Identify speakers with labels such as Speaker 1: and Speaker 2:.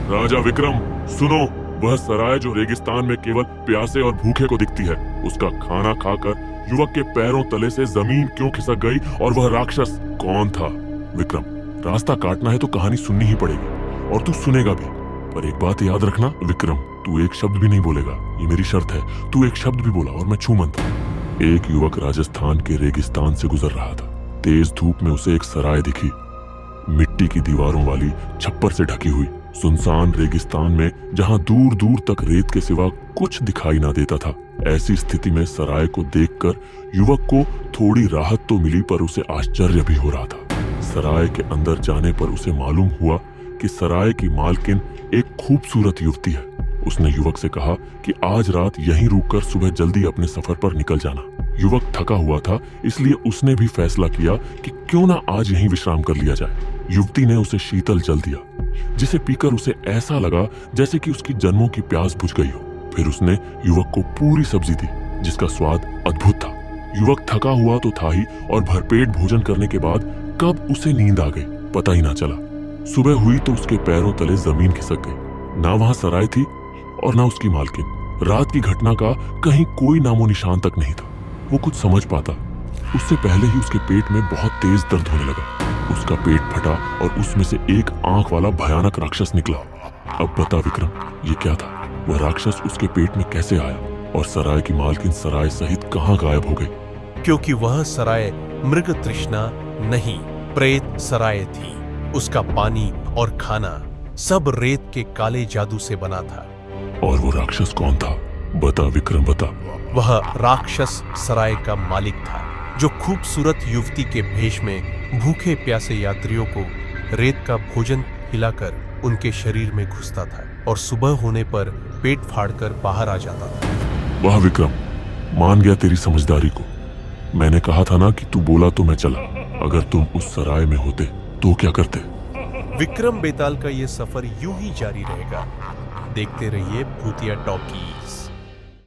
Speaker 1: राजा विक्रम सुनो, वह सराय जो रेगिस्तान में केवल प्यासे और भूखे को दिखती है, उसका खाना खाकर युवक के पैरों तले से जमीन क्यों खिसक गई और वह राक्षस कौन था? विक्रम, रास्ता काटना है तो कहानी सुननी ही पड़ेगी और तू सुनेगा भी। पर एक बात याद रखना विक्रम, तू एक शब्द भी नहीं बोलेगा, ये मेरी शर्त है। तू एक शब्द भी बोला और मैं छू मंतर। एक युवक राजस्थान के रेगिस्तान से गुजर रहा था। तेज धूप में उसे एक सराय दिखी, मिट्टी की दीवारों वाली, छप्पर से ढकी हुई, सुनसान रेगिस्तान में जहां दूर दूर तक रेत के सिवा कुछ दिखाई ना देता था। ऐसी स्थिति में सराय को देखकर युवक को थोड़ी राहत तो मिली, पर उसे आश्चर्य भी हो रहा था। सराय के अंदर जाने पर उसे मालूम हुआ कि सराय की मालकिन एक खूबसूरत युवती है। उसने युवक से कहा कि आज रात यहीं रुककर सुबह जल्दी अपने सफर पर निकल जाना। युवक थका हुआ था, इसलिए उसने भी फैसला किया कि क्यों ना आज यहीं विश्राम कर लिया जाए। युवती ने उसे शीतल जल दिया, जिसे पीकर उसे ऐसा लगा जैसे कि उसकी जन्मों की प्यास बुझ गई हो। फिर उसने युवक को पूरी सब्जी दी, जिसका स्वाद अद्भुत था। युवक थका हुआ तो था ही, और भरपेट भोजन करने के बाद कब उसे नींद आ गई पता ही ना चला। सुबह हुई तो उसके पैरों तले जमीन खिसक गई। ना वहां सराय थी और ना उसकी मालकिन। रात की घटना का कहीं कोई नामो निशान तक नहीं था। वो कुछ समझ पाता उससे पहले ही उसके पेट में बहुत तेज दर्द होने लगा। उसका पेट फटा और उसमें से एक आंख वाला भयानक राक्षस निकला। अब बता विक्रम, ये क्या था? वह राक्षस उसके पेट में कैसे आया और सराय की मालकिन सराय सहित कहां गायब हो गई?
Speaker 2: क्योंकि वह सराय मृग तृष्णा नहीं, प्रेत सराय थी। उसका पानी और खाना सब रेत के काले जादू से बना था।
Speaker 1: और वो राक्षस कौन था? बता विक्रम, बता।
Speaker 2: वह राक्षस सराय का मालिक था, जो खूबसूरत युवती के भेष में भूखे प्यासे यात्रियों को रेत का भोजन खिलाकर उनके शरीर में घुसता था और सुबह होने पर पेट फाड़कर बाहर आ जाता था।
Speaker 1: वाह विक्रम, मान गया तेरी समझदारी को। मैंने कहा था ना कि तू बोला तो मैं चला। अगर तुम उस सराय में होते तो क्या करते?
Speaker 2: विक्रम बेताल का ये सफर यूं ही जारी रहेगा। देखते रहिए भूतिया टॉकीज।